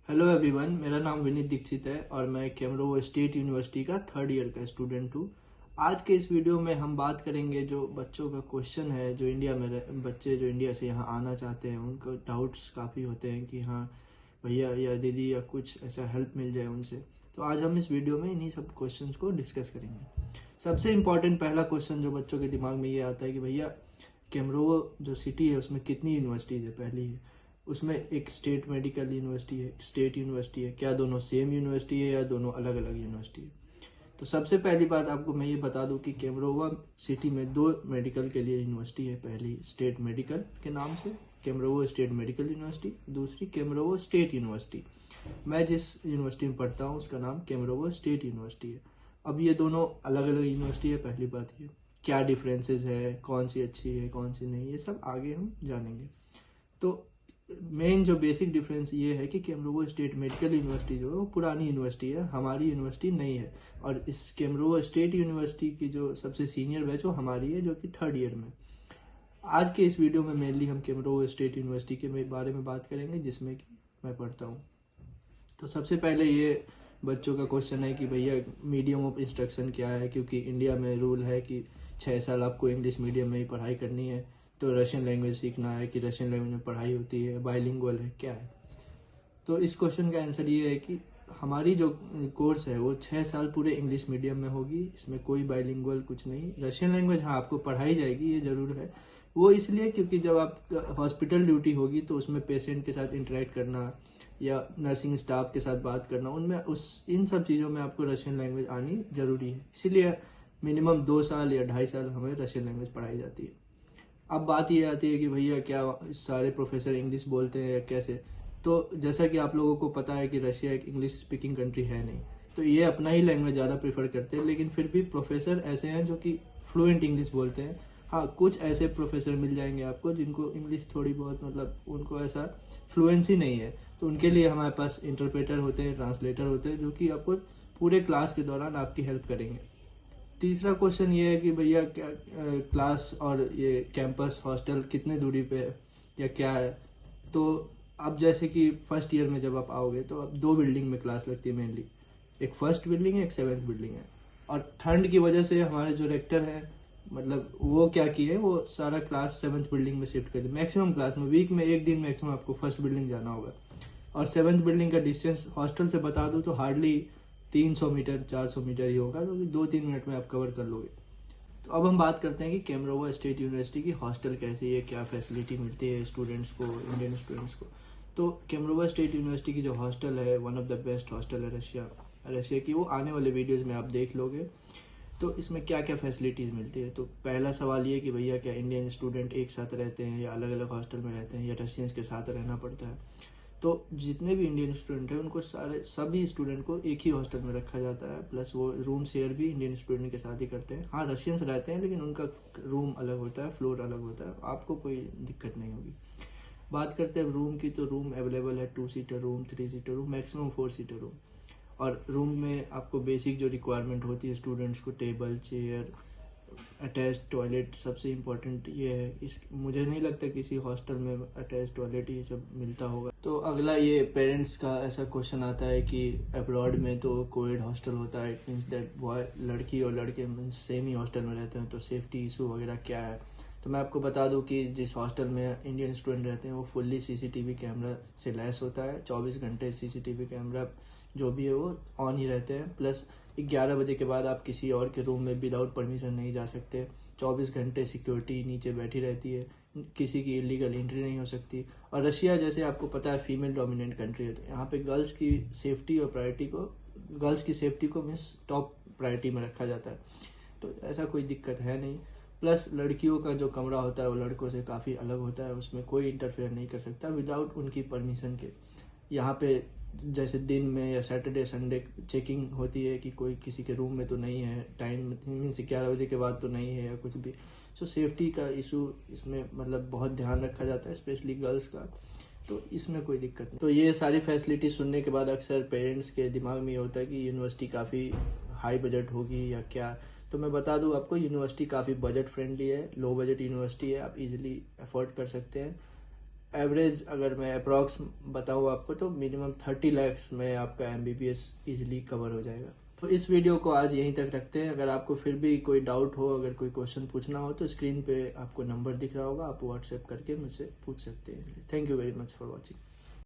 Hello everyone, मेरा नाम विनीत दीक्षित है और मैं कैमरो स्टेट यूनिवर्सिटी का थर्ड ईयर का स्टूडेंट हूँ। आज के इस वीडियो में हम बात करेंगे जो बच्चों का क्वेश्चन है, जो इंडिया में बच्चे जो इंडिया से यहाँ आना चाहते हैं उनको डाउट्स काफ़ी होते हैं कि हाँ भैया या दीदी या कुछ ऐसा हेल्प मिल जाए उनसे। तो आज हम इस वीडियो में इन्हीं सब क्वेश्चंस को डिस्कस करेंगे। सबसे इम्पॉर्टेंट पहला क्वेश्चन जो बच्चों के दिमाग में ये आता है कि भैया कैमरो जो सिटी है उसमें कितनी यूनिवर्सिटीज़ है। पहली है उसमें एक स्टेट मेडिकल यूनिवर्सिटी है, एक स्टेट यूनिवर्सिटी है, क्या दोनों सेम यूनिवर्सिटी है या दोनों अलग अलग यूनिवर्सिटी है। तो सबसे पहली बात आपको मैं ये बता दूं कि कैमरोवा सिटी में दो मेडिकल के लिए यूनिवर्सिटी है। पहली स्टेट मेडिकल के नाम से कैमरोवा स्टेट मेडिकल यूनिवर्सिटी, दूसरी कैमरोवा स्टेट यूनिवर्सिटी। मैं जिस यूनिवर्सिटी में पढ़ता हूँ उसका नाम कैमरोवा स्टेट यूनिवर्सिटी है। अब ये दोनों अलग अलग यूनिवर्सिटी है। पहली बात ये क्या डिफरेंसेस है, कौन सी अच्छी है कौन सी नहीं, ये सब आगे हम जानेंगे। तो मेन जो बेसिक डिफरेंस ये है कि कैमरोवा स्टेट मेडिकल यूनिवर्सिटी जो है वो पुरानी यूनिवर्सिटी है, हमारी यूनिवर्सिटी नहीं है। और इस कैमरोवा स्टेट यूनिवर्सिटी की जो सबसे सीनियर बैच वो हमारी है, जो कि थर्ड ईयर में। आज के इस वीडियो में मेनली हम कैमरोवा स्टेट यूनिवर्सिटी के बारे में बात करेंगे जिसमें कि मैं पढ़ता हूँ। तो सबसे पहले ये बच्चों का क्वेश्चन है कि भैया मीडियम ऑफ इंस्ट्रक्शन क्या है, क्योंकि इंडिया में रूल है कि 6 साल आपको इंग्लिश मीडियम में ही पढ़ाई करनी है। तो रशियन लैंग्वेज सीखना है कि रशियन लैंग्वेज में पढ़ाई होती है, बाइलिंगुअल है, क्या है। तो इस क्वेश्चन का आंसर ये है कि हमारी जो कोर्स है वो 6 साल पूरे इंग्लिश मीडियम में होगी, इसमें कोई बाइलिंगुअल कुछ नहीं। रशियन लैंग्वेज हाँ आपको पढ़ाई जाएगी, ये जरूर है। वो इसलिए क्योंकि जब आप हॉस्पिटल ड्यूटी होगी तो उसमें पेशेंट के साथ इंटरेक्ट करना या नर्सिंग स्टाफ के साथ बात करना, उनमें इन सब चीज़ों में आपको रशियन लैंग्वेज आनी जरूरी है। इसीलिए मिनिमम 2 साल या 2.5 साल हमें रशियन लैंग्वेज पढ़ाई जाती है। अब बात ये आती है कि भैया क्या सारे प्रोफेसर इंग्लिश बोलते हैं या कैसे। तो जैसा कि आप लोगों को पता है कि रशिया एक इंग्लिश स्पीकिंग कंट्री है नहीं, तो ये अपना ही लैंग्वेज ज़्यादा प्रेफर करते हैं। लेकिन फिर भी प्रोफेसर ऐसे हैं जो कि फ्लुएंट इंग्लिश बोलते हैं। हाँ, कुछ ऐसे प्रोफेसर मिल जाएंगे आपको जिनको इंग्लिश थोड़ी बहुत मतलब उनको ऐसा फ्लुएंसी नहीं है, तो उनके लिए हमारे पास इंटरप्रेटर होते हैं, ट्रांसलेटर होते हैं, जो कि आपको पूरे क्लास के दौरान आपकी हेल्प करेंगे। तीसरा क्वेश्चन ये है कि भैया क्या क्लास और ये कैंपस हॉस्टल कितने दूरी पे है या क्या है। तो अब जैसे कि फर्स्ट ईयर में जब आप आओगे तो अब 2 बिल्डिंग में क्लास लगती है मेनली, एक फर्स्ट बिल्डिंग है, एक 7th बिल्डिंग है। और ठंड की वजह से हमारे जो रेक्टर है मतलब वो क्या किए, वो सारा क्लास 7th बिल्डिंग में शिफ्ट कर दिया। मैक्सिमम क्लास में वीक में एक दिन मैक्सिमम आपको फर्स्ट बिल्डिंग जाना होगा। और 7th बिल्डिंग का डिस्टेंस हॉस्टल से बता दूं तो हार्डली 300 मीटर 400 मीटर ही होगा, तो 2-3 मिनट में आप कवर कर लोगे। तो अब हम बात करते हैं कि कैमरोवा स्टेट यूनिवर्सिटी की हॉस्टल कैसी है, क्या फैसिलिटी मिलती है स्टूडेंट्स को, इंडियन स्टूडेंट्स को। तो कैमरोवा स्टेट यूनिवर्सिटी की जो हॉस्टल है one of the best hostel है रशिया की। वो आने वाले वीडियोस में आप देख लोगे। तो इसमें क्या क्या फैसिलिटीज़ मिलती है। तो पहला सवाल ये कि भैया क्या इंडियन स्टूडेंट एक साथ रहते हैं या अलग अलग हॉस्टल में रहते हैं या रशियंस के साथ रहना पड़ता है। तो जितने भी इंडियन स्टूडेंट हैं उनको सभी स्टूडेंट को एक ही हॉस्टल में रखा जाता है, प्लस वो रूम शेयर भी इंडियन स्टूडेंट के साथ ही करते हैं। हाँ, रशियंस रहते हैं लेकिन उनका रूम अलग होता है, फ्लोर अलग होता है, आपको कोई दिक्कत नहीं होगी। बात करते हैं रूम की, तो रूम अवेलेबल है 2 seater room, 3 seater room, maximum 4 seater room. और रूम में आपको बेसिक जो रिक्वायरमेंट होती है स्टूडेंट्स को, टेबल, चेयर, अटैच टॉयलेट, सबसे इम्पोर्टेंट ये है। इस मुझे नहीं लगता किसी हॉस्टल में अटैच टॉयलेट ये सब मिलता होगा। तो अगला ये पेरेंट्स का ऐसा क्वेश्चन आता है कि अब्रॉड में तो कोविड हॉस्टल होता है, इट मीन्स दैट बॉय लड़की और लड़के मीन्स सेम ही हॉस्टल में रहते हैं, तो सेफ्टी इशू वगैरह क्या है। तो मैं आपको बता दूं कि जिस हॉस्टल में इंडियन स्टूडेंट रहते हैं वो फुल्ली सीसीटीवी कैमरा से लैस होता है। 24 घंटे सीसीटीवी कैमरा जो भी है वो ऑन ही रहते हैं। प्लस 11 बजे के बाद आप किसी और के रूम में विदाउट परमिशन नहीं जा सकते। 24 घंटे सिक्योरिटी नीचे बैठी रहती है, किसी की इलीगल एंट्री नहीं हो सकती। और रशिया जैसे आपको पता है फीमेल डोमिनेंट कंट्री है, तो यहाँ पे गर्ल्स की सेफ्टी को मीन्स टॉप प्रायोरिटी में रखा जाता है। तो ऐसा कोई दिक्कत है नहीं। प्लस लड़कियों का जो कमरा होता है वो लड़कों से काफ़ी अलग होता है, उसमें कोई इंटरफेयर नहीं कर सकता विदाउट उनकी परमिशन के। यहाँ पे जैसे दिन में या सैटरडे संडे चेकिंग होती है कि कोई किसी के रूम में तो नहीं है, टाइम मीन्स 11 बजे के बाद तो नहीं है या कुछ भी। सो सेफ्टी का इशू इसमें मतलब बहुत ध्यान रखा जाता है, स्पेशली गर्ल्स का। तो इसमें कोई दिक्कत नहीं। तो ये सारी फैसिलिटी सुनने के बाद अक्सर पेरेंट्स के दिमाग में ये होता है कि यूनिवर्सिटी काफ़ी हाई बजट होगी या क्या। तो मैं बता दूं आपको, यूनिवर्सिटी काफ़ी बजट फ्रेंडली है, लो बजट यूनिवर्सिटी है, आप इजीली अफोर्ड कर सकते हैं। एवरेज अगर मैं अप्रॉक्स बताऊँ आपको तो मिनिमम 30 lakhs में आपका MBBS इजीली कवर हो जाएगा। तो इस वीडियो को आज यहीं तक रखते हैं। अगर आपको फिर भी कोई डाउट हो, अगर कोई क्वेश्चन पूछना हो तो स्क्रीन पे आपको नंबर दिख रहा होगा, आप व्हाट्सएप करके मुझसे पूछ सकते हैं। Thank you very much for watching.